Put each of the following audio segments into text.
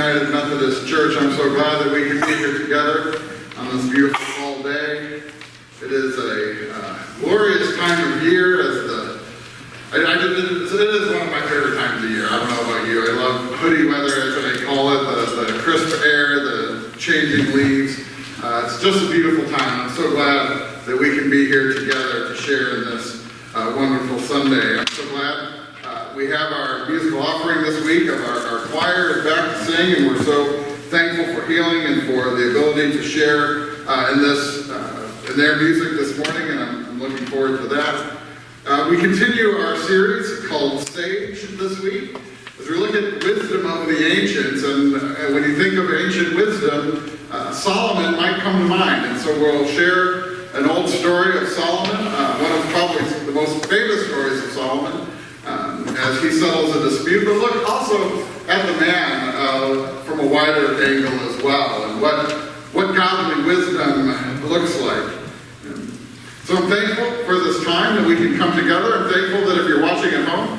United Methodist Church. I'm so glad that we can be here together on this beautiful fall day. It is a glorious time of year. It is one of my favorite times of year. I don't know about you. I love hoodie weather, as they call it, the crisp air, the changing leaves. It's just a beautiful time. I'm so glad that we can be here together to share in this wonderful Sunday. I'm so glad we have our musical offering this week of our choir is back to sing, and we're so thankful for healing and for the ability to share in their music this morning, and I'm looking forward to that. We continue our series called Sage this week, as we look at wisdom of the ancients, and when you think of ancient wisdom, Solomon might come to mind, and so we'll share an old story of Solomon, one of probably the most famous stories of Solomon, as he settles a dispute, but look also at the man from a wider angle as well, and what godly wisdom looks like. So I'm thankful for this time that we can come together. I'm thankful that if you're watching at home,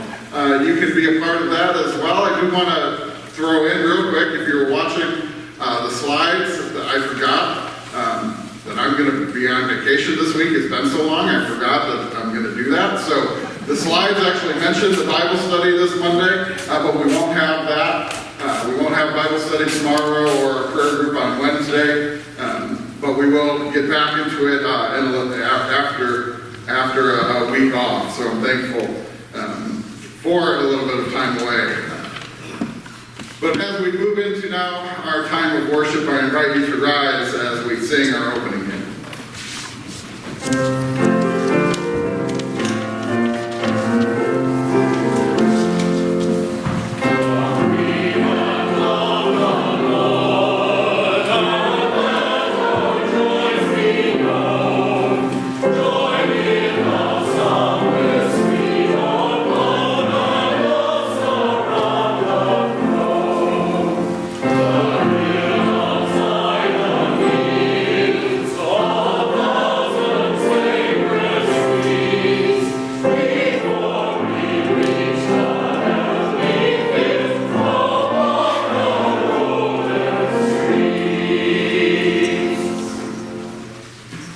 you can be a part of that as well. I do want to throw in real quick, if you're watching the slides, that I forgot that I'm going to be on vacation this week. It's been so long, I forgot that I'm going to do that. So the slides actually mention the Bible study this Monday, but we won't have that. We won't have Bible study tomorrow or a prayer group on Wednesday, but we will get back into it after a week off. So I'm thankful for a little bit of time away. But as we move into now our time of worship, I invite you to rise as we sing our opening hymn.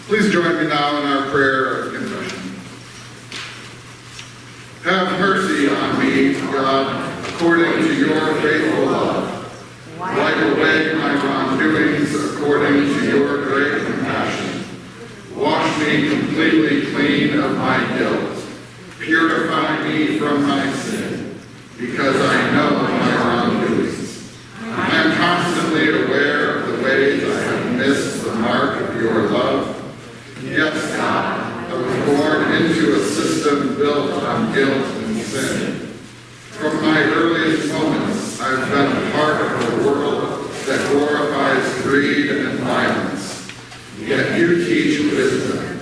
Please join me now in our prayer of confession. Have mercy on me, God, according to your faithful love. Wipe away my wrongdoings according to your great compassion. Wash me completely clean of my guilt. Purify me from my sin, because I know my wrongdoings. I am constantly aware of the ways I have missed the mark of your love. Yes, God, I was born into a system built on guilt and sin. From my earliest moments, I've been a part of a world that glorifies greed and violence. Yet you teach wisdom.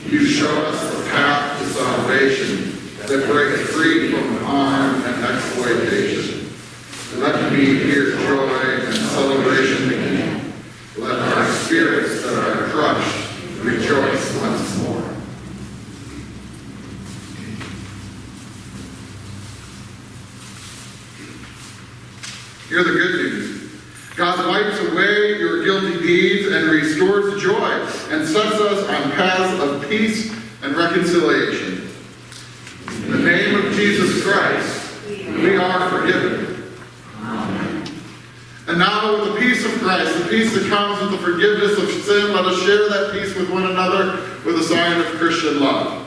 You show us the path to salvation that breaks free from harm and exploitation. Let me hear joy and celebration again. Let our spirits that are crushed rejoice once more. Hear the good news. God wipes away your guilty deeds and restores joy and sets us on paths of peace and reconciliation. In the name of Jesus Christ, we are forgiven. Amen. And now, with the peace of Christ, the peace that comes with the forgiveness of sin, let us share that peace with one another with a sign of Christian love.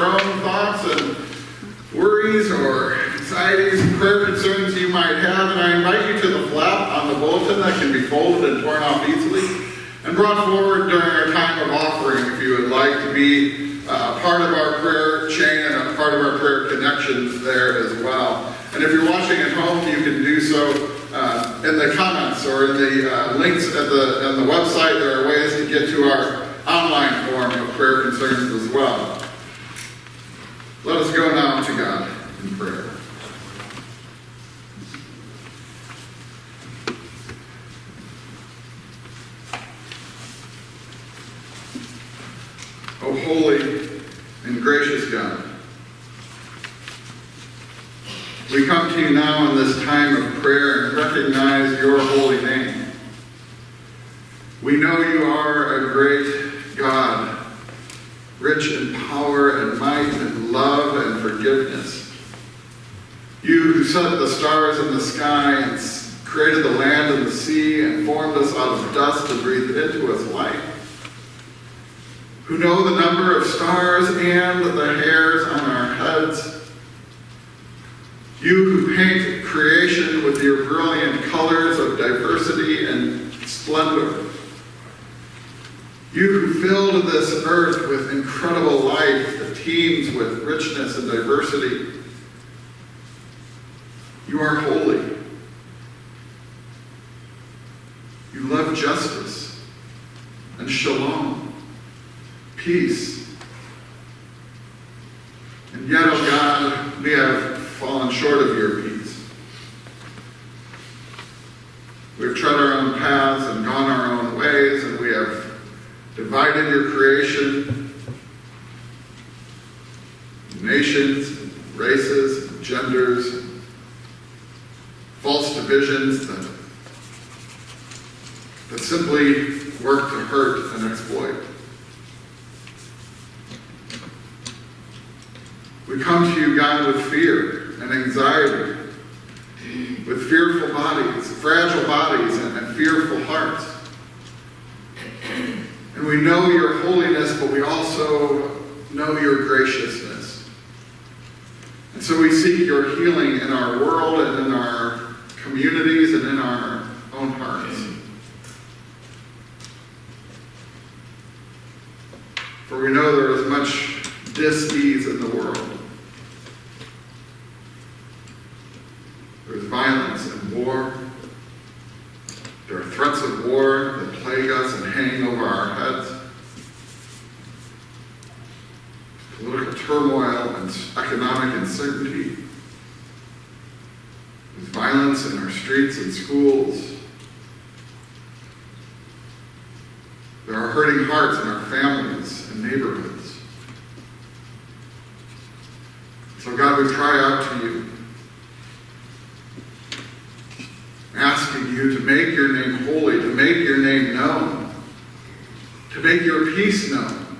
our own thoughts and worries or anxieties, prayer concerns you might have, and I invite you to the flap on the bulletin that can be folded and torn off easily and brought forward during our time of offering if you would like to be part of our prayer chain and a part of our prayer connections there as well. And if you're watching at home, you can do so in the comments or in the links on the website. There are ways to get to our online form of prayer concerns as well. Let us go now to God in prayer. O holy and gracious God, we come to you now in this time of prayer and recognize your holy name. We know you are a great God, rich in power and might and love and forgiveness. You who set the stars in the sky and created the land and the sea and formed us out of dust and breathed into us life. Who know the number of stars and the hairs on our heads. You who paint creation with your brilliant colors of diversity and splendor. You who filled this earth with incredible life that teems with richness and diversity. You are holy. You love justice and shalom, peace. And yet, oh God, we have fallen short of your peace. We've tread our own paths and gone our own ways, and we have divided your creation, nations, races, genders, false divisions that simply work to hurt and exploit. We come to you, God, with fear and anxiety, with fearful bodies, fragile bodies, and fearful hearts. And we know your holiness, but we also know your graciousness. And so we seek your healing in our world and in our communities and in our own hearts. For we know there is much dis-ease in the world. There's violence and war. There are threats of war that plague us and hang over our heads. Political turmoil and economic uncertainty. There's violence in our streets and schools. There are hurting hearts in our families and neighborhoods. So God, we cry out to you, asking you to make your name holy, to make your name known, to make your peace known,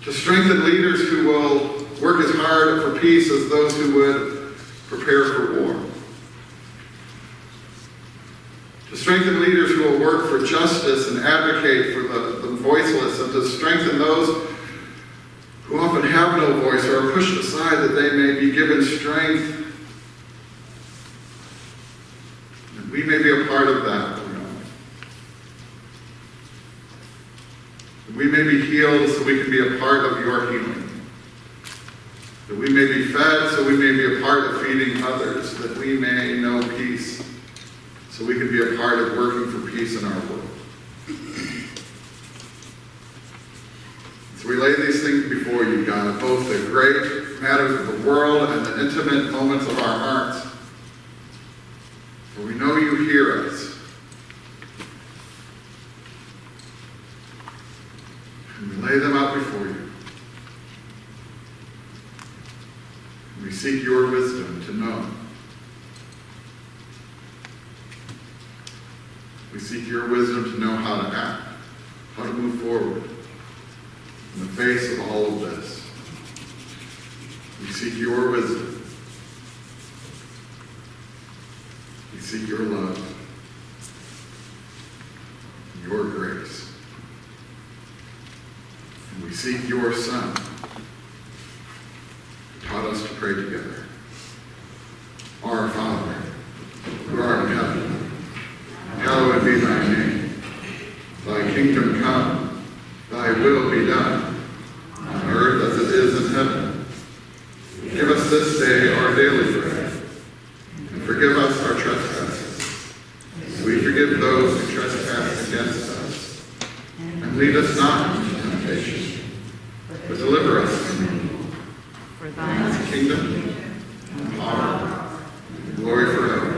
to strengthen leaders who will work as hard for peace as those who would prepare for war, to strengthen leaders who will work for justice and advocate for the voiceless, and to strengthen those who often have no voice or are pushed aside, that they may be given strength. We may be a part of that, Lord. We may be healed so we can be a part of your healing. That we may be fed so we may be a part of feeding others. That we may know peace so we can be a part of working for peace in our world. So we lay these things before you, God, both the great matters of the world and the intimate moments of our hearts. For we know you hear us. And we lay them out before you. And we seek your wisdom to know. We seek your wisdom to know how to act, how to move forward in the face of all of this. We seek your wisdom. We seek your love, your grace. And we seek seek your Son, who taught us to pray together. Our Father, who art in heaven, hallowed be thy name. Thy kingdom come, thy will be done, on earth as it is in heaven. Give us this day our daily bread, and forgive us our trespasses, as we forgive those who trespass against us. And lead us not into temptation, but deliver us from evil. For thine is the kingdom, and power, and glory forever.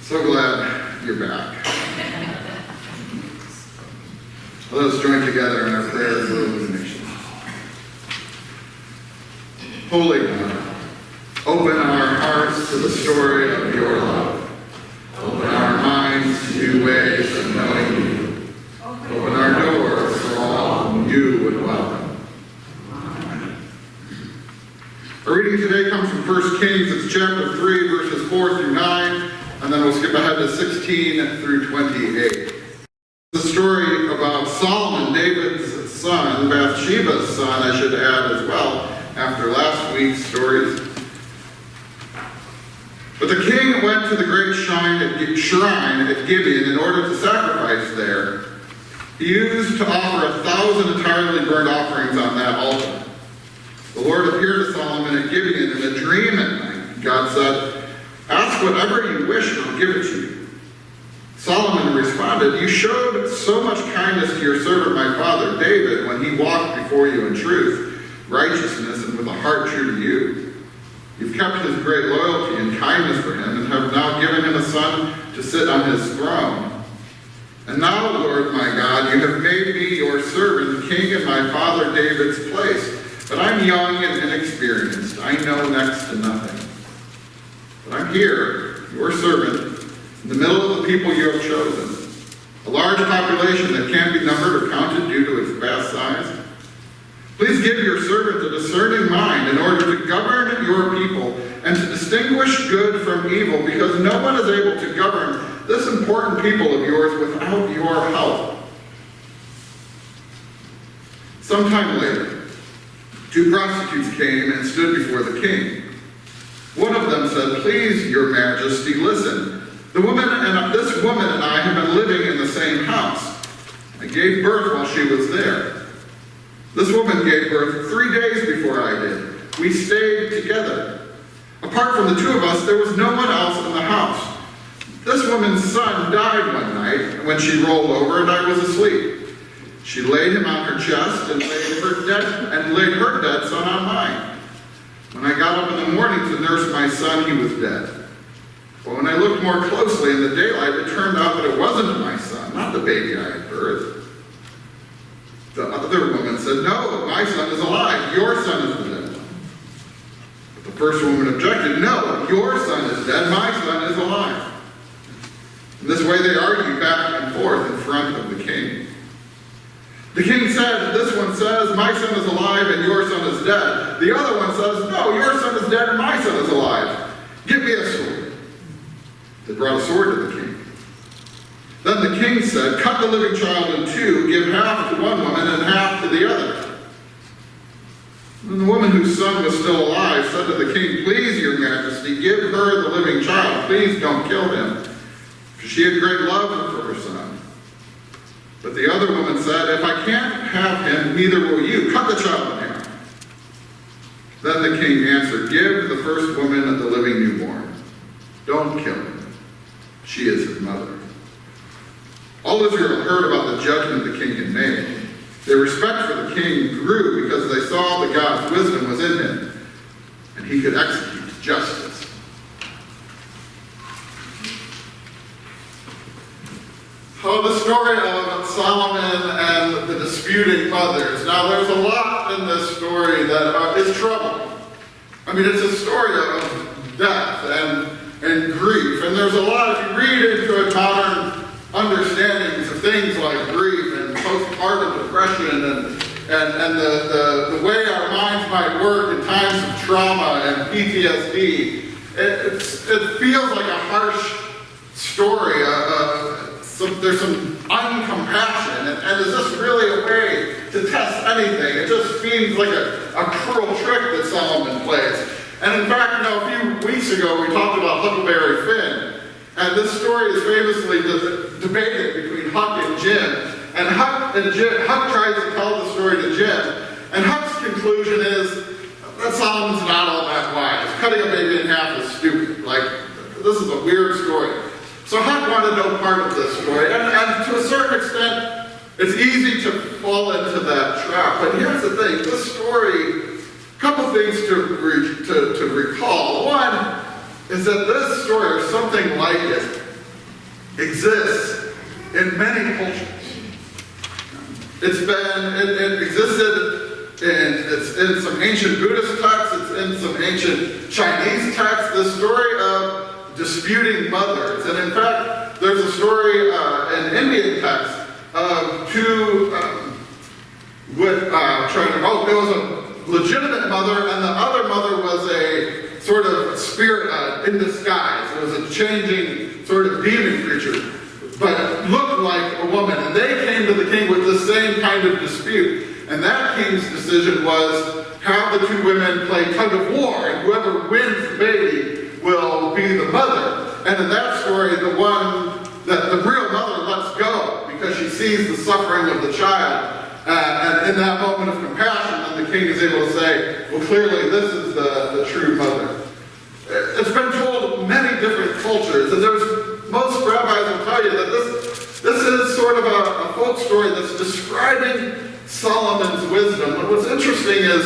So glad you're back. Let us join together in our prayer for illumination. Holy God, open our hearts to the story of your love. Open our minds to new ways of knowing you. Open our doors for all whom you would welcome. Amen. Our reading today comes from 1 Kings. It's chapter 3, verses 4 through 9, and then we'll skip ahead to 16 through 28. The story about Solomon, David's son, Bathsheba's son, I should add as well, after last week's stories. But the king went to the great shrine at Gibeon in order to sacrifice there. He used to offer 1,000 entirely burnt offerings on that altar. The Lord appeared to Solomon at Gibeon in a dream at night. God said, "Ask whatever you wish, and I'll give it to you." Solomon responded, "You showed so much kindness to your servant my father David when he walked before you in truth, righteousness, and with a heart true to you. You've kept his great loyalty and kindness for him, and have now given him a son to sit on his throne. And now, Lord my God, you have made me your servant, king in my father David's place. But I'm young and inexperienced. I know next to nothing. But I'm here, your servant, in the middle of the people you have chosen, a large population that can't be numbered or counted due to its vast size. Please give your servant a discerning mind in order to govern your people and to distinguish good from evil, because no one is able to govern this important people of yours without your help." Sometime later, 2 prostitutes came and stood before the king. One of them said, "Please, your majesty, listen. This woman and I have been living in the same house. I gave birth while she was there. This woman gave birth 3 days before I did. We stayed together. Apart from the 2 of us, there was no one else in the house. This woman's son died one night when she rolled over and I was asleep. She laid him on her chest and laid her dead son on mine. When I got up in the morning to nurse my son, he was dead. But when I looked more closely in the daylight, it turned out that it wasn't my son, not the baby I had birthed." The other woman said, "No, my son is alive. Your son is the dead one." But the first woman objected, "No, your son is dead. My son is alive." In this way they argued back and forth in front of the king. The king said, "This one says, 'My son is alive and your son is dead.' The other one says, 'No, your son is dead and my son is alive. Give me a sword.' They brought a sword to the king. Then the king said, 'Cut the living child in 2, give half to one woman and half to the other.' And the woman whose son was still alive said to the king, 'Please, your majesty, give her the living child. Please don't kill him.' For she had great love for her son. But the other woman said, 'If I can't have him, neither will you. Cut the child in half.' Then the king answered, 'Give the first woman the living newborn. Don't kill him. She is his mother.' All Israel heard about the judgment the king had made. Their respect for the king grew because they saw that God's wisdom was in him, and he could execute justice. The story of Solomon and the disputing mothers. Now, there's a lot in this story that is troubling. I mean, it's a story of death and grief, and there's a lot, if you read into it, modern understandings of things like grief and postpartum depression and the way our minds might work in times of trauma and PTSD. It feels like a harsh story. There's some uncompassion, and is this really a way to test anything? It just seems like a cruel trick that Solomon plays. And in fact, a few weeks ago we talked about Huckleberry Finn, and this story is famously debated between Huck and Jim. And Huck tries to tell the story to Jim, and Huck's conclusion is that Solomon's not all that wise. Cutting a baby in half is stupid. This is a weird story. So Huck wanted no part of this story, and to a certain extent, it's easy to fall into that trap. But here's the thing: this story, a couple things to recall. One is that this story, or something like it, exists in many cultures. It existed it's in some ancient Buddhist texts. It's in some ancient Chinese texts. The story of disputing mothers. And in fact, there's a story in Indian text of two, it was a legitimate mother, and the other mother was a sort of spirit in disguise. It was a changing sort of demon creature, but it looked like a woman. And they came to the king with the same kind of dispute. And that king's decision was have the two women play tug of war, and whoever wins the baby will be the mother. And in that story, the one that the real mother lets go because she sees the suffering of the child. And in that moment of compassion, then the king is able to say, well, clearly this is the true mother. It's been told many different cultures, and most rabbis will tell you that this is sort of a folk story that's describing Solomon's wisdom. But what's interesting is,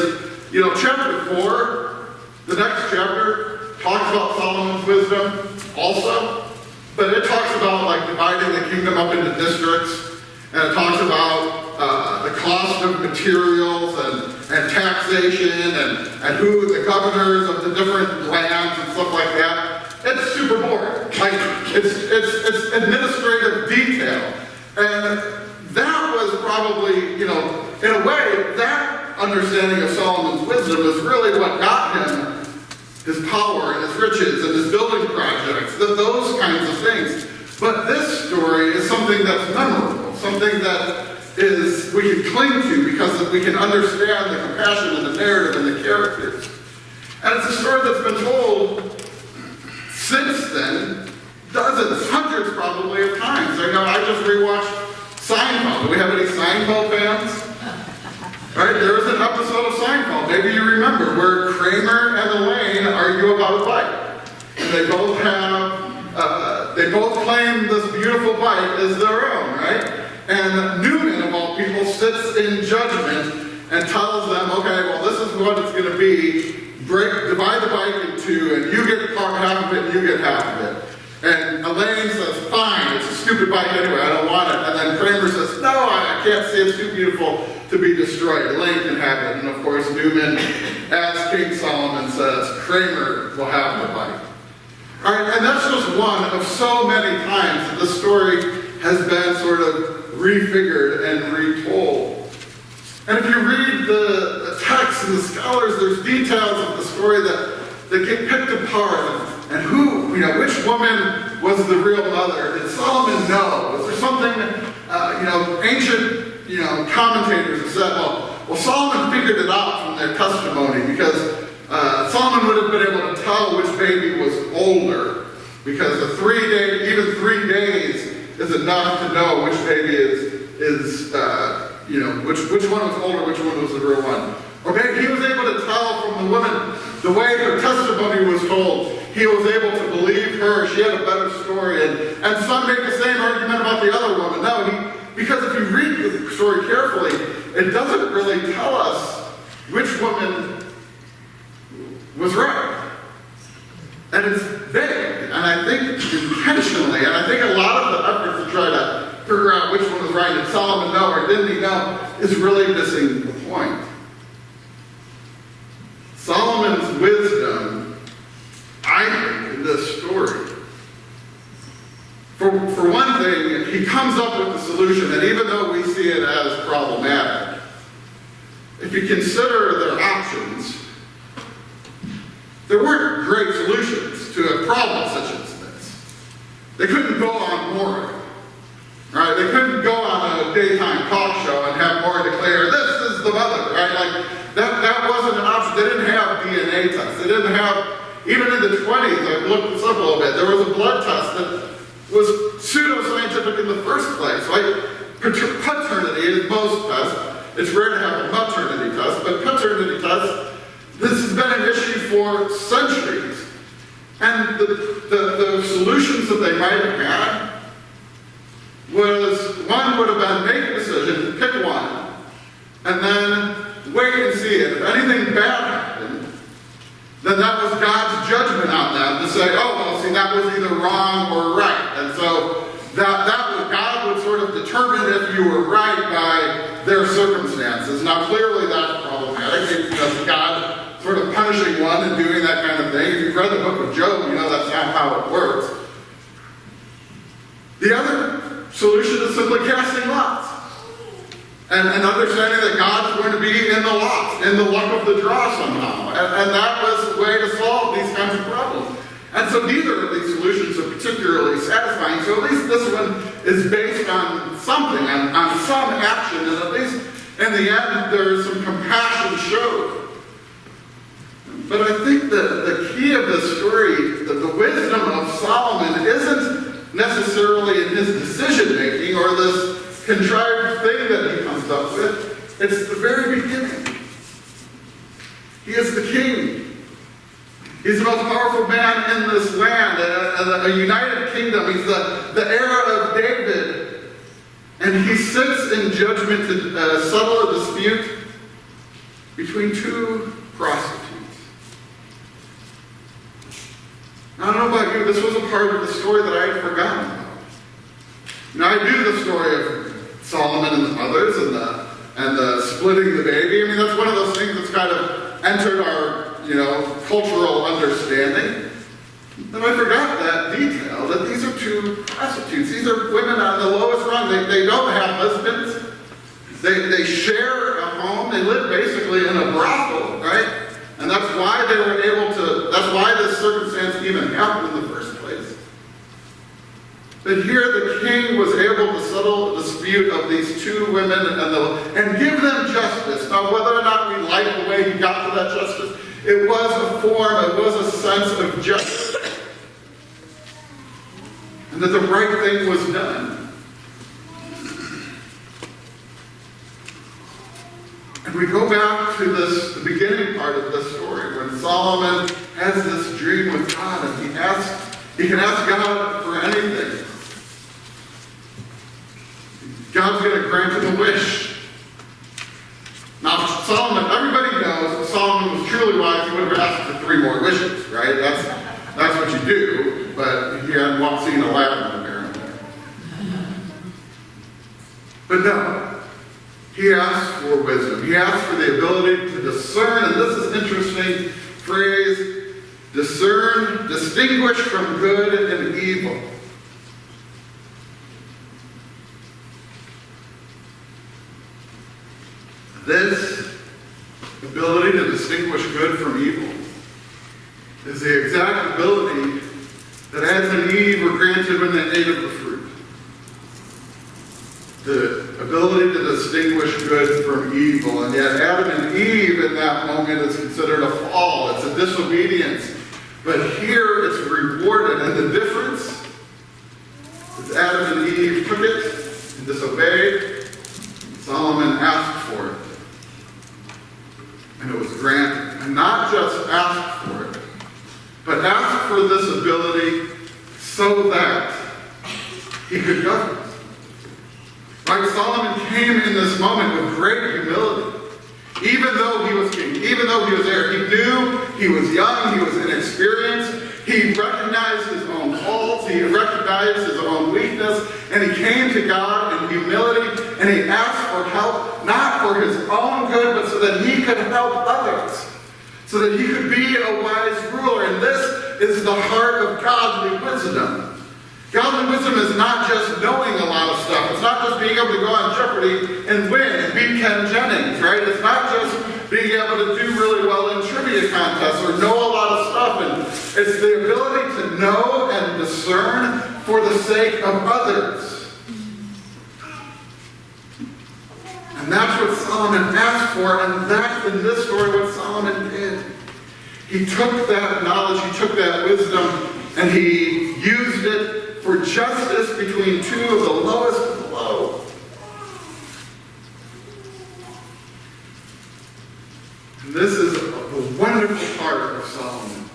chapter 4, the next chapter, talks about Solomon's wisdom also, but it talks about dividing the kingdom up into districts, and it talks about the cost of materials and taxation and who the governors of the different lands and stuff like that. It's super boring. It's administrative detail. And that was probably, in a way, that understanding of Solomon's wisdom is really what got him his power and his riches and his building projects, those kinds of things. But this story is something that's memorable, something that we can cling to because we can understand the compassion and the narrative and the characters. And it's a story that's been told since then, dozens, hundreds probably of times. I just rewatched Seinfeld. Do we have any Seinfeld fans? Right, there was an episode of Seinfeld, maybe you remember, where Kramer and Elaine argue about a bike. And they both claim this beautiful bike is their own, right? And Newman, of all people, sits in judgment and tells them, okay, well, this is what it's going to be. Divide the bike in two, and you get half of it, and you get half of it. And Elaine says, fine, it's a stupid bike anyway, I don't want it. And then Kramer says, no, I can't see, it's too beautiful to be destroyed. Elaine can have it. And of course, Newman, as King Solomon says, Kramer will have the bike. All right, and that's just one of so many times that the story has been sort of refigured and retold. And if you read the texts and the scholars, there's details of the story that get picked apart. And which woman was the real mother? Did Solomon know? Was there something, ancient, commentators have said, well, Solomon figured it out from their testimony because Solomon would have been able to tell which baby was older because even 3 days is enough to know which baby which one was older, which one was the real one. Okay, he was able to tell from the woman, the way her testimony was told, he was able to believe her. She had a better story. And some make the same argument about the other woman. No, because if you read the story carefully, it doesn't really tell us which woman was right. And it's vague, and I think intentionally, and I think a lot of the effort to try to figure out which one was right, did Solomon know or didn't he know, is really missing the point. Solomon's wisdom, I think, in this story, for one thing, he comes up with the solution, and even though we see it as problematic, if you consider their options, there weren't great solutions to a problem such as this. They couldn't go on Maury, right? They couldn't go on a daytime talk show and have Maury declare, this is the mother, right? That wasn't an option. They didn't have DNA tests. They didn't have, even in the 20s, I've looked this up a little bit, there was a blood test that was pseudoscientific in the first place, right? Paternity is most tests. It's rare to have a maternity test, but paternity tests, this has been an issue for centuries. And the solutions that they might have had was, one would have been make a decision, pick one, and then wait and see it. If anything bad happened, then that was God's judgment on them to say, oh, well, see, that was either wrong or right. And so God would sort of determine if you were right by their circumstances. Now, clearly that's problematic because God sort of punishing one and doing that kind of thing. If you've read the book of Job, you know that's not how it works. The other solution is simply casting lots. And understanding that God is going to be in the lots, in the luck of the draw somehow. And that was the way to solve these kinds of problems. And so neither of these solutions are particularly satisfying. So at least this one is based on something, on some action. And at least in the end, there's some compassion showed. But I think that the key of this story, the wisdom of Solomon, isn't necessarily in his decision-making or this contrived thing that he comes up with. It's the very beginning. He is the king. He's the most powerful man in this land, a united kingdom. He's the heir of David. And he sits in judgment to settle a dispute between two prostitutes. Now, I don't know about you, this was a part of the story that I had forgotten about. Now, I knew the story of Solomon and the mothers and the splitting the baby. I mean, that's one of those things that's kind of entered our, cultural understanding. And I forgot that detail, that these are two prostitutes. These are women on the lowest rung. They don't have husbands. They share a home. They live basically in a brothel, right? And that's why they were able to, that's why this circumstance even happened in the first place. But here the king was able to settle the dispute of these two women and give them justice. Now, whether or not we like the way he got to that justice, it was a form, it was a sense of justice. And that the right thing was done. And we go back to the beginning part of this story, when Solomon has this dream with God, and he can ask God for anything. God's going to grant him a wish. Now, Solomon, everybody knows if Solomon was truly wise, he would have asked for 3 more wishes, right? That's what you do, but he hadn't seen Aladdin, apparently. But no, he asked for wisdom. He asked for the ability to discern, and this is an interesting phrase, discern, distinguish from good and evil. This ability to distinguish good from evil is the exact ability that Adam and Eve were granted when they ate of the fruit. The ability to distinguish good from evil. And yet Adam and Eve in that moment is considered a fall. It's a disobedience. But here it's rewarded. And the difference is Adam and Eve took it and disobeyed. Solomon asked for it. And it was granted. And not just asked for it, but asked for this ability so that he could govern. Right? Solomon came in this moment with great humility. Even though he was king, even though he was heir, he knew he was young, he was inexperienced, he recognized his own faults, he recognized his own weakness, and he came to God in humility, and he asked for help, not for his own good, but so that he could help others, so that he could be a wise ruler. And this is the heart of godly wisdom. Godly wisdom is not just knowing a lot of stuff. It's not just being able to go on Jeopardy and win and beat Ken Jennings, right? It's not just being able to do really well in trivia contests or know a lot of stuff. And it's the ability to know and discern for the sake of others. And that's what Solomon asked for, and that's in this story what Solomon did. He took that knowledge, he took that wisdom, and he used it for justice between two of the lowest of the low. And this is a wonderful part of Solomon.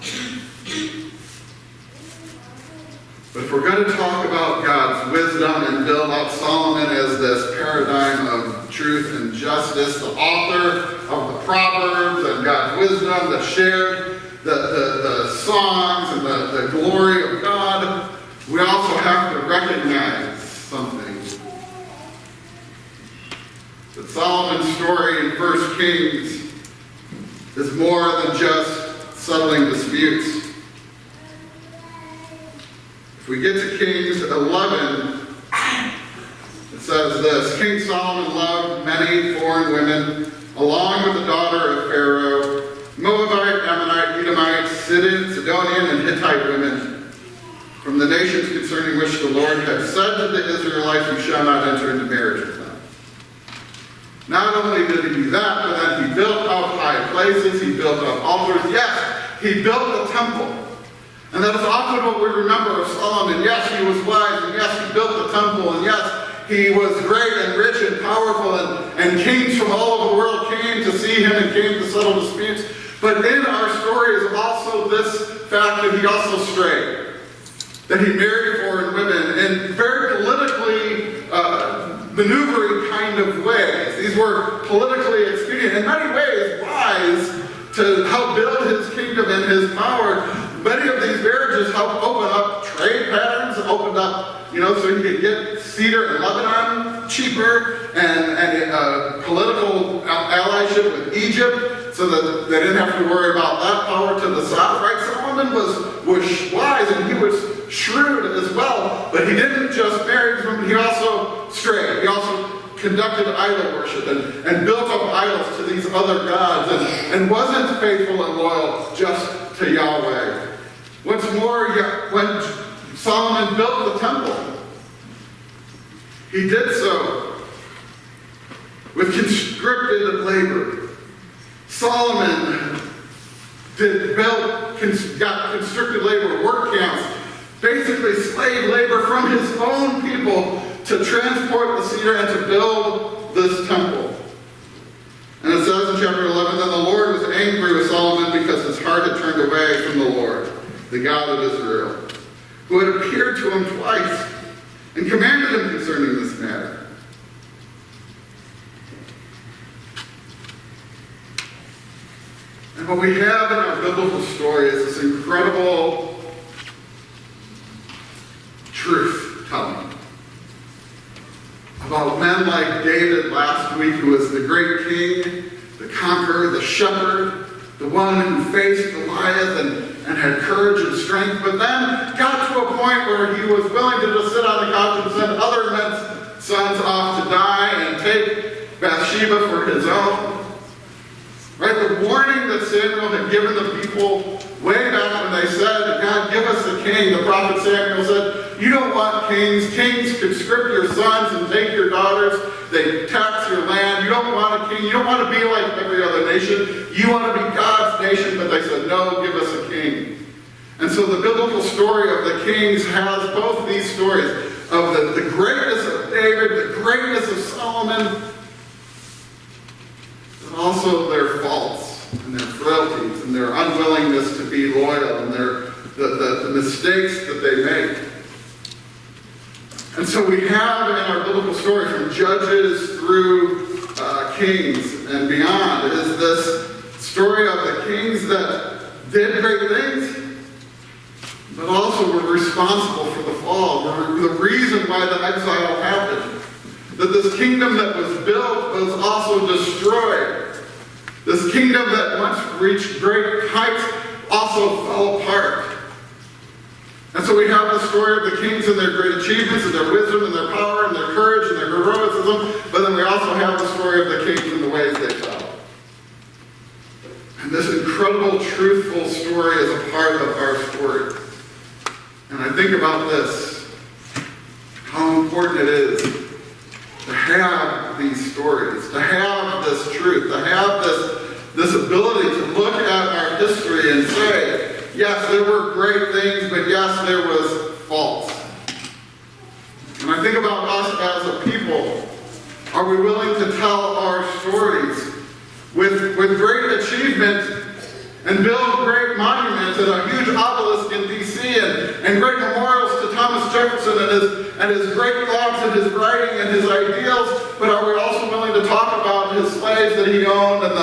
But if we're going to talk about God's wisdom and build up Solomon as this paradigm of truth and justice, the author of the Proverbs and God's wisdom that shared the songs and the glory of God, we also have to recognize something. That Solomon's story in 1 Kings is more than just settling disputes. If we get to Kings 11, it says this: King Solomon loved many foreign women, along with the daughter of Pharaoh, Moabite, Ammonite, Edomite, Sidonian, and Hittite women, from the nations concerning which the Lord had said to the Israelites, "You shall not enter into marriage with them." Not only did he do that, but then he built up high places, he built up altars. Yes, he built the temple. And that is often what we remember of Solomon. Yes, he was wise, and yes, he built the temple, and yes, he was great and rich and powerful, and kings from all over the world came to see him and came to settle disputes. But in our story is also this fact that he also strayed, that he married foreign women in very politically maneuvering kind of ways. These were politically expedient, in many ways wise, to help build his kingdom and his power. Many of these marriages helped open up trade patterns, opened up, so he could get cedar in Lebanon cheaper, and political allyship with Egypt, so that they didn't have to worry about that power to the south, right? Solomon was wise, and he was shrewd as well, but he didn't just marry them, he also strayed. He also conducted idol worship and built up idols to these other gods, and wasn't faithful and loyal just to Yahweh. What's more, when Solomon built the temple, he did so with conscripted labor. Solomon got conscripted labor, work camps, basically slave labor from his own people to transport the cedar and to build this temple. And it says in chapter 11, then the Lord was angry with Solomon because his heart had turned away from the Lord, the God of Israel, who had appeared to him twice and commanded him concerning this matter. And what we have in our biblical story is this incredible truth-telling about men like David last week, who was the great king, the conqueror, the shepherd, the one who faced Goliath and had courage and strength, but then got to a point where he was willing to just sit on the couch and send other men's sons off to die and take Bathsheba for his own. Right? The warning that Samuel had given the people way back when they said, God, give us a king. The prophet Samuel said, you don't want kings. Kings conscript your sons and take your daughters. They tax your land. You don't want a king. You don't want to be like every other nation. You want to be God's nation. But they said, no, give us a king. And so the biblical story of the kings has both these stories of the greatness of David, the greatness of Solomon, but also their faults and their frailties and their unwillingness to be loyal and the mistakes that they make. And so we have in our biblical story, from Judges through Kings and beyond, is this story of the kings that did great things, but also were responsible for the fall, were the reason why the exile happened. That this kingdom that was built was also destroyed. This kingdom that once reached great heights also fell apart. And so we have the story of the kings and their great achievements and their wisdom and their power and their courage and their heroism, but then we also have the story of the kings and the ways they fell. And this incredible, truthful story is a part of our story. And I think about this, how important it is to have these stories, to have this truth, to have this ability to look at our history and say, yes, there were great things, but yes, there was faults. And I think about us as a people. Are we willing to tell our stories with great achievement and build great monuments and a huge obelisk in D.C. and great memorials to Thomas Jefferson and his great thoughts and his writing and his ideals, but are we also willing to talk about his slaves that he owned and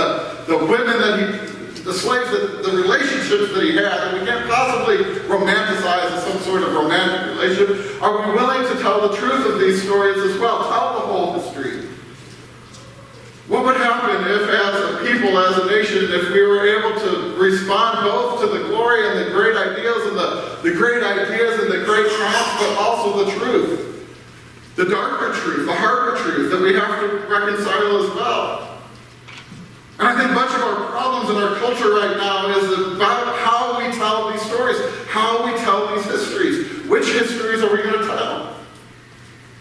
the women the slaves, the relationships that he had, that we can't possibly romanticize as some sort of romantic relationship? Are we willing to tell the truth of these stories as well? Tell the whole history. What would happen if, as a people, as a nation, if we were able to respond both to the glory and the great ideals and the great ideas and the great triumphs, but also the truth, the darker truth, the harder truth that we have to reconcile as well? And I think much of our problems in our culture right now is about how we tell these stories, how we tell these histories. Which histories are we going to tell?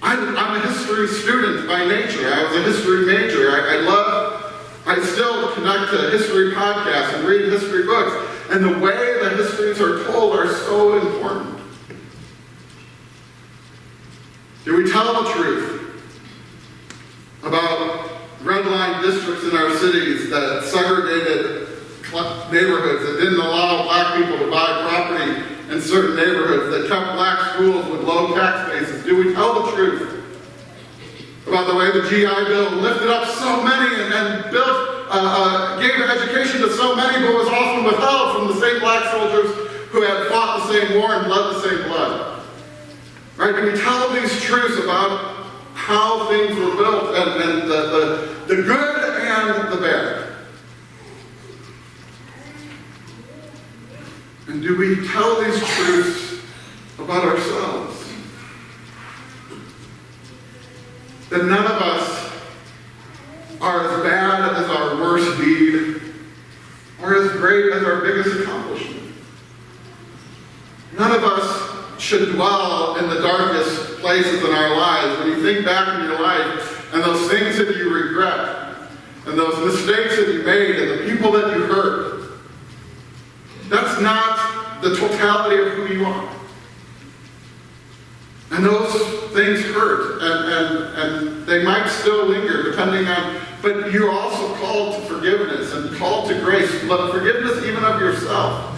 I'm a history student by nature. I was a history major. I still connect to history podcasts and read history books. And the way the histories are told are so important. Do we tell the truth? districts in our cities that segregated neighborhoods, that didn't allow black people to buy property in certain neighborhoods, that kept black schools with low tax bases? Do we tell the truth about the way the GI Bill lifted up so many and built, gave education to so many, but was often withheld from the same black soldiers who had fought the same war and bled the same blood? Right? Do we tell these truths about how things were built and the good and the bad? And do we tell these truths about ourselves? That none of us are as bad as our worst deed or as great as our biggest accomplishment. None of us should dwell in the darkest places in our lives. When you think back in your life and those things that you regret and those mistakes that you made and the people that you hurt, that's not the totality of who you are. And those things hurt, and they might still linger depending on, but you're also called to forgiveness and called to grace, but forgiveness even of yourself.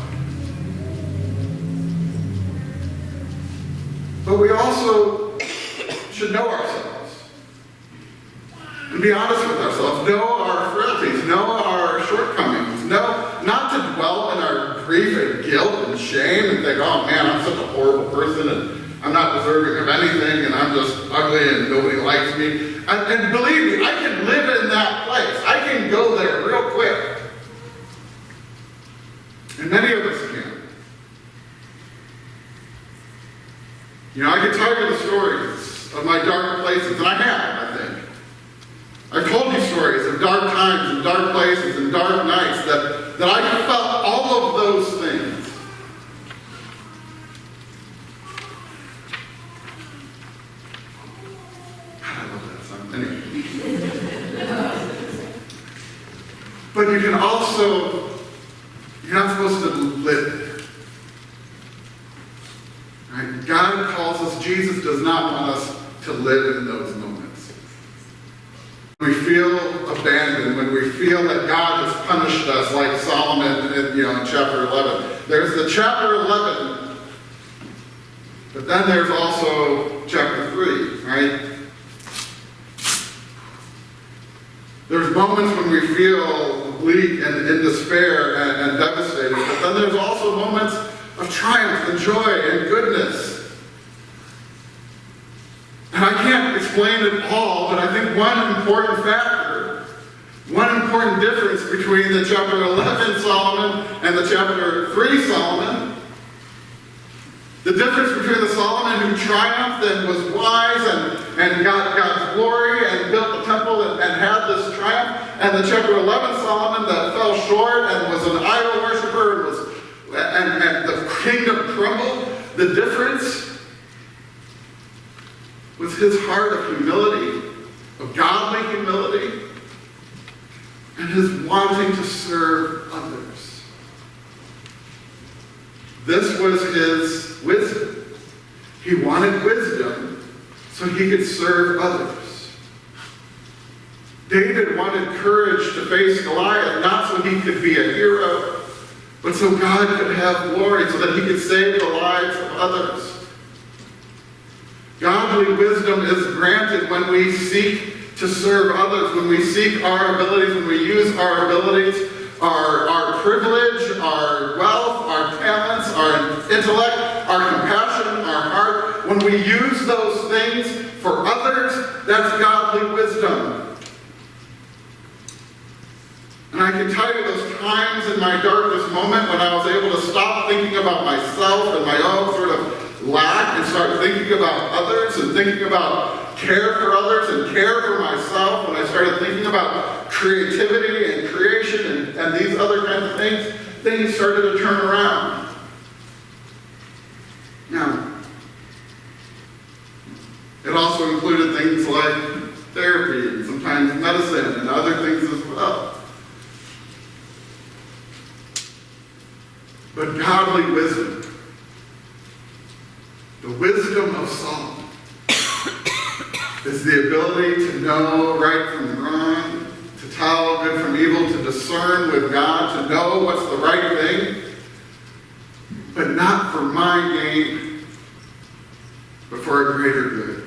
But we also should know ourselves and be honest with ourselves, know our frailties, know our shortcomings, know not to dwell in our grief and guilt and shame and think, oh man, I'm such a horrible person and I'm not deserving of anything and I'm just ugly and nobody likes me. And believe me, I can live in that place. I can go there real quick. And many of us can. You know, I can tell you the stories of my dark places, and I have, I think. I've told you stories of dark times and dark places and dark nights that I felt all of those things. I love that song. Anyway. But you can also, you're not supposed to live there. Right? God calls us, Jesus does not want us to live in those moments. When we feel abandoned, when we feel that God has punished us, like Solomon in chapter 11. There's the chapter 11, but then there's also chapter 3, right? There's moments when we feel bleak and in despair and devastated, but then there's also moments of triumph and joy and goodness. And I can't explain it all, but I think one important factor, one important difference between the chapter 11 Solomon and the chapter 3 Solomon, the difference between the Solomon who triumphed and was wise and got God's glory and built the temple and had this triumph, and the chapter 11 Solomon that fell short and was an idol worshiper and the kingdom crumbled. The difference was his heart of humility, of godly humility, and his wanting to serve others. This was his wisdom. He wanted wisdom so he could serve others. David wanted courage to face Goliath, not so he could be a hero, but so God could have glory, so that he could save the lives of others. Godly wisdom is granted when we seek to serve others, when we seek our abilities, when we use our abilities, our privilege, our wealth, our talents, our intellect, our compassion, our heart. When we use those things for others, that's godly wisdom. And I can tell you those times in my darkest moment when I was able to stop thinking about myself and my own sort of lack and start thinking about others and thinking about care for others and care for myself, when I started thinking about creativity and creation and these other kinds of things started to turn around. Now, it also included things like therapy and sometimes medicine and other things as well. But godly wisdom, the wisdom of Solomon, is the ability to know right from wrong, to tell good from evil, to discern with God, to know what's the right thing, but not for my gain, but for a greater good.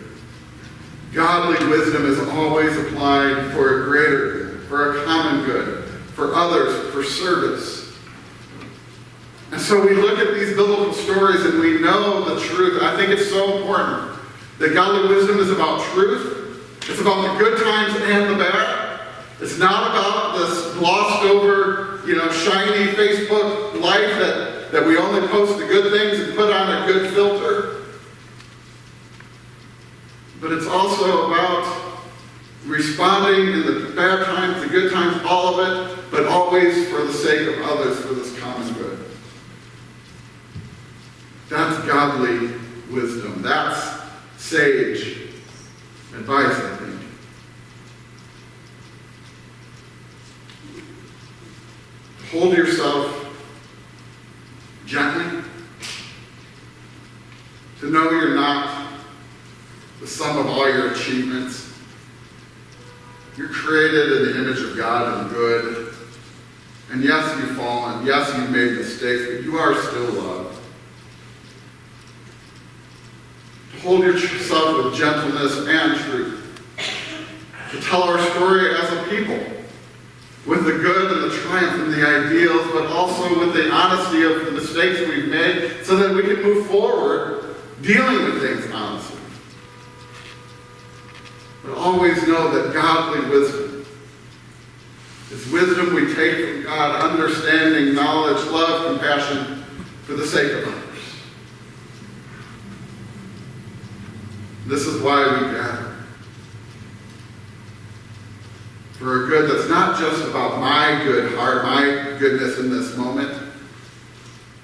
Godly wisdom is always applied for a greater good, for a common good, for others, for service. And so we look at these biblical stories and we know the truth. I think it's so important that godly wisdom is about truth. It's about the good times and the bad. It's not about this glossed over, shiny Facebook life that we only post the good things and put on a good filter. But it's also about responding in the bad times, the good times, all of it, but always for the sake of others, for this common good. That's godly wisdom. That's sage advice, I think. Hold yourself gently. To know you're not the sum of all your achievements. You're created in the image of God and good. And yes, you've fallen. Yes, you've made mistakes, but you are still loved. To hold yourself with gentleness and truth. To tell our story as a people, with the good and the triumph and the ideals, but also with the honesty of the mistakes we've made, so that we can move forward dealing with things honestly. But always know that godly wisdom is wisdom we take from God, understanding, knowledge, love, compassion, for the sake of others. This is why we gather. For a good that's not just about my good heart, my goodness in this moment,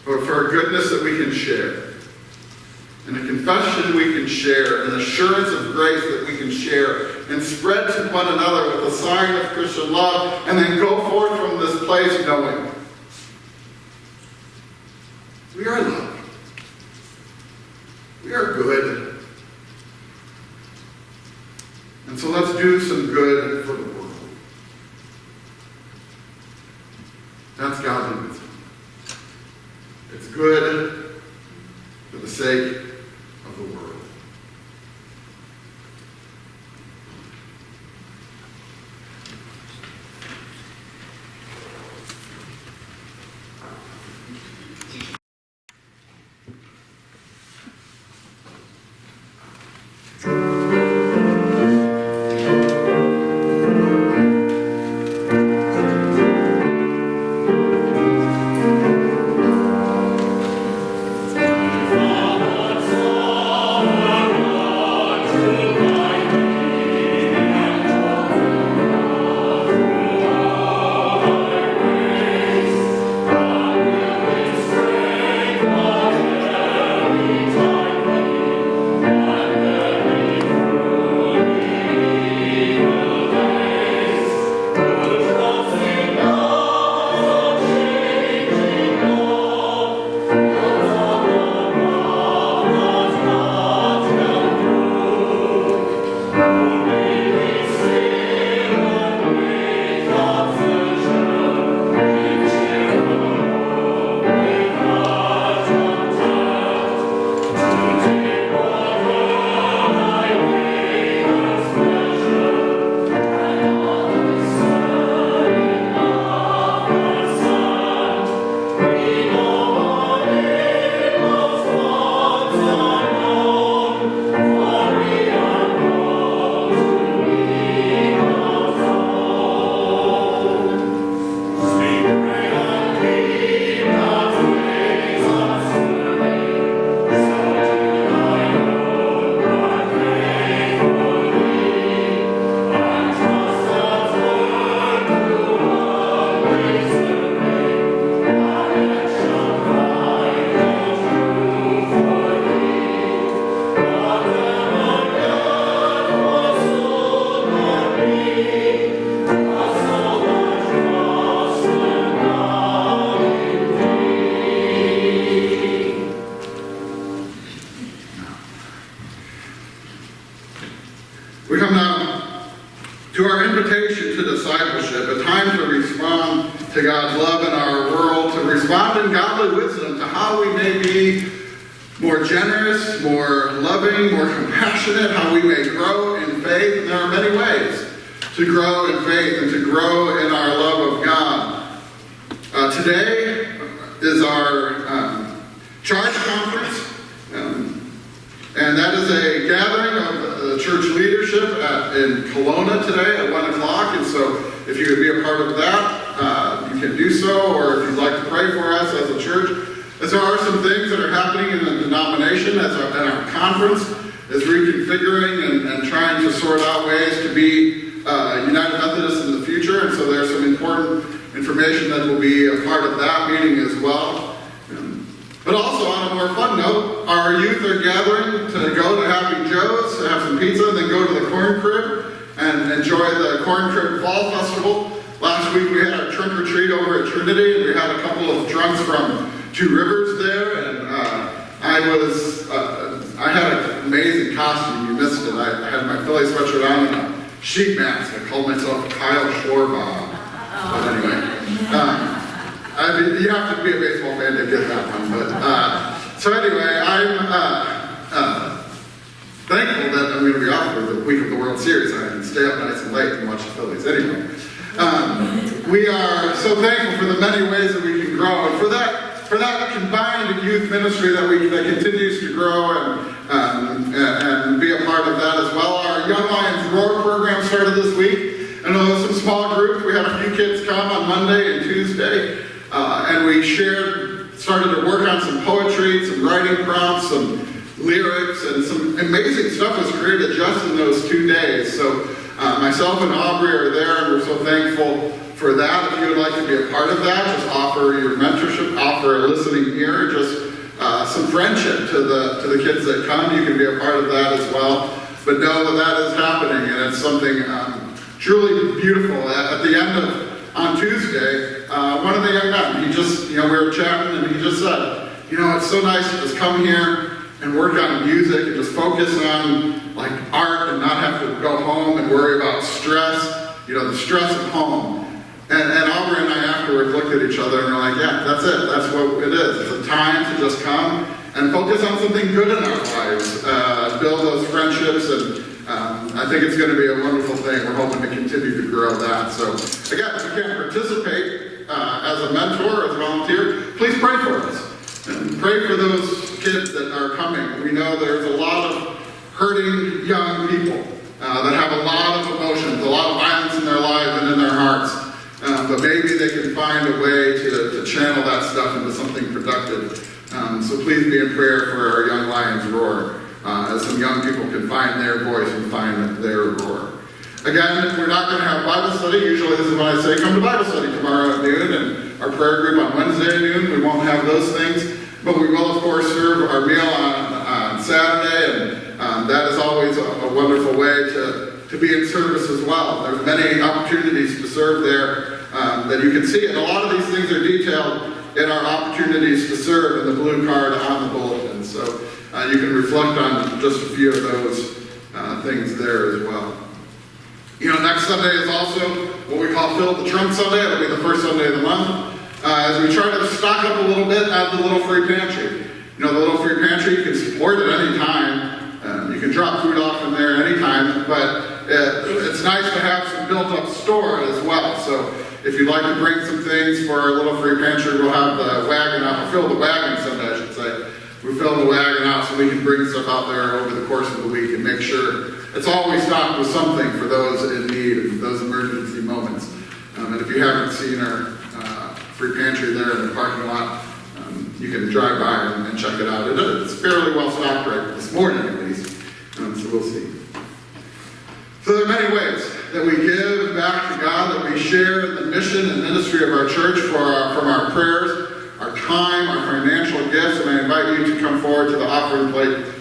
but for a goodness that we can share. And a confession we can share, an assurance of grace that we can share, and spread to one another with a sign of Christian love, and then go forth from this place knowing we are loved. We are good. And so let's do some good for the world. That's godly wisdom. It's good for the sake of the world. respond in godly wisdom to how we may be more generous, more loving, more compassionate, how we may grow in faith. And there are many ways to grow in faith and to grow in our love of God. Today is our Charge Conference. And that is a gathering of the church leadership in Kelowna today at 1 o'clock. And so if you could be a part of that, you can do so. Or if you'd like to pray for us as a church. As there are some things that are happening in the denomination as our conference is reconfiguring and trying to sort out ways to be United Methodist in the future. And so there's some important information that will be a part of that meeting as well. But also, on a more fun note, our youth are gathering to go to Happy Joe's, to have some pizza, and then go to the Corn Crib and enjoy the Corn Crib Fall Festival. Last week we had our trunk or treat over at Trinity, and we had a couple of drunks from Two Rivers there, and I had an amazing costume. You missed it. I had my Philly sweatshirt on and a sheet mask. I called myself Kyle Schwarbaugh. But anyway. You have to be a baseball fan to get that one. But so anyway, I'm thankful that I'm going to be off for the week of the World Series. I can stay up nice and late and watch the Phillies. Anyway, we are so thankful for the many ways that we can grow, and for that combined youth ministry that continues to grow and be a part of that as well. Our Young Lions Roar program started this week. And there was some small groups. We had a few kids come on Monday and Tuesday. And we started to work on some poetry, some writing prompts, some lyrics, and some amazing stuff was created just in those 2 days. So myself and Aubrey are there, and we're so thankful for that. If you would like to be a part of that, just offer your mentorship, offer a listening ear, just some friendship to the kids that come. You can be a part of that as well. But know that is happening, and it's something truly beautiful. At the end of on Tuesday, one of the young men, we were chatting, and he just said, it's so nice to just come here and work on music and just focus on like art and not have to go home and worry about stress, the stress of home. And Aubrey and I afterwards looked at each other and we're like, yeah, that's it. That's what it is. It's a time to just come and focus on something good in our lives, build those friendships, and I think it's going to be a wonderful thing. We're hoping to continue to grow that. So, again, if you can participate as a mentor, as a volunteer, please pray for us. And pray for those kids that are coming. We know there's a lot of hurting young people that have a lot of emotions, a lot of violence in their lives and in their hearts. But maybe they can find a way to channel that stuff into something productive. So please be in prayer for our Young Lions Roar. As some young people can find their voice and find their roar. Again, we're not going to have Bible study. Usually this is when I say come to Bible study tomorrow at noon, and our prayer group on Wednesday at noon. We won't have those things, but we will, of course, serve our meal on Saturday, and that is always a wonderful way to be in service as well. There's many opportunities to serve there that you can see, and a lot of these things are detailed in our opportunities to serve in the blue card on the bulletin. So you can reflect on just a few of those things there as well. Next Sunday is also what we call Fill the Trunk Sunday. It'll be the first Sunday of the month. As we try to stock up a little bit at the Little Free Pantry. The Little Free Pantry, you can support at any time. You can drop food off in there anytime, but it's nice to have some built-up store as well. So if you'd like to bring some things for our Little Free Pantry, we'll have the wagon out, fill the wagon Sunday, I should say. We fill the wagon out so we can bring stuff out there over the course of the week and make sure it's always stocked with something for those in need and those emergency moments. And if you haven't seen our free pantry there in the parking lot, you can drive by and check it out. It's fairly well stocked right this morning at least, so we'll see. So there are many ways that we give back to God, that we share the mission and ministry of our church from our prayers, our time, our financial gifts, and I invite you to come forward to the offering plate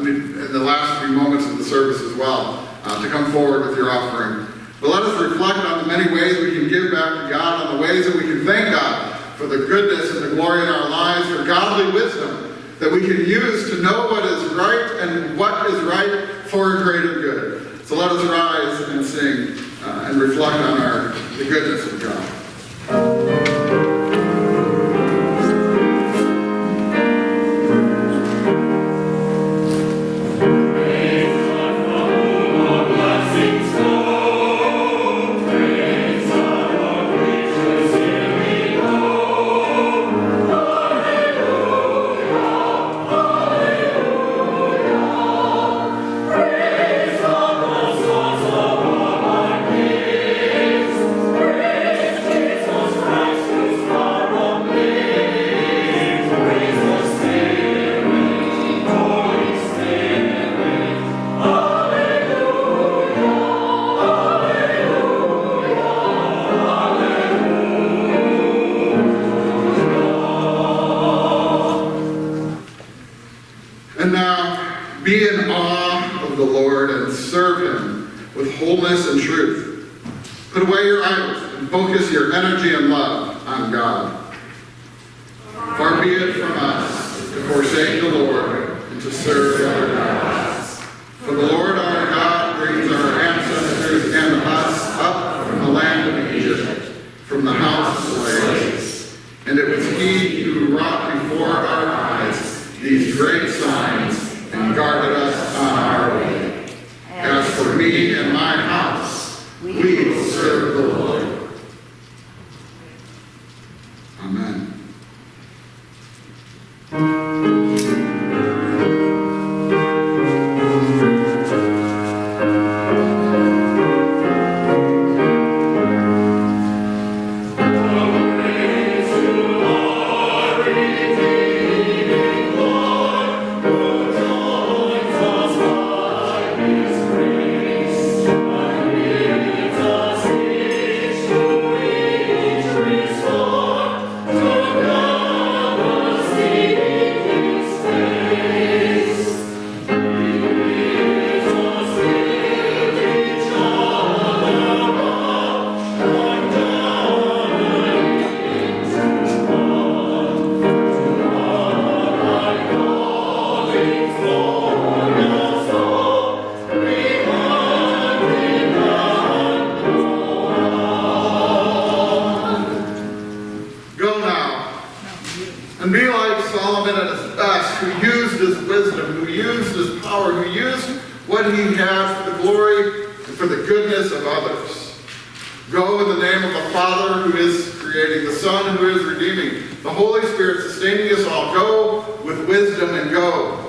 in the last few moments of the service as well, to come forward with your offering. But let us reflect on the many ways we can give back to God, on the ways that we can thank God for the goodness and the glory in our lives, for godly wisdom that we can use to know what is right and what is right for a greater good. So let us rise and sing and reflect on the goodness of God. And now, be in awe of the Lord and serve him with wholeness and truth. Put away your idols and focus your energy and love on God. Far be it from us to forsake the Lord and to serve other gods. For the Lord our God brings our ancestors and us up from the land of Egypt, from the house of slaves. And it was he who wrought before our eyes these great signs and guarded us on our way. As for me and my house, we will serve the Lord. Amen. And be like Solomon at his best, who used his wisdom, who used his power, who used what he had for the glory and for the goodness of others. Go in the name of the Father who is creating, the Son who is redeeming, the Holy Spirit sustaining us all. Go with wisdom and go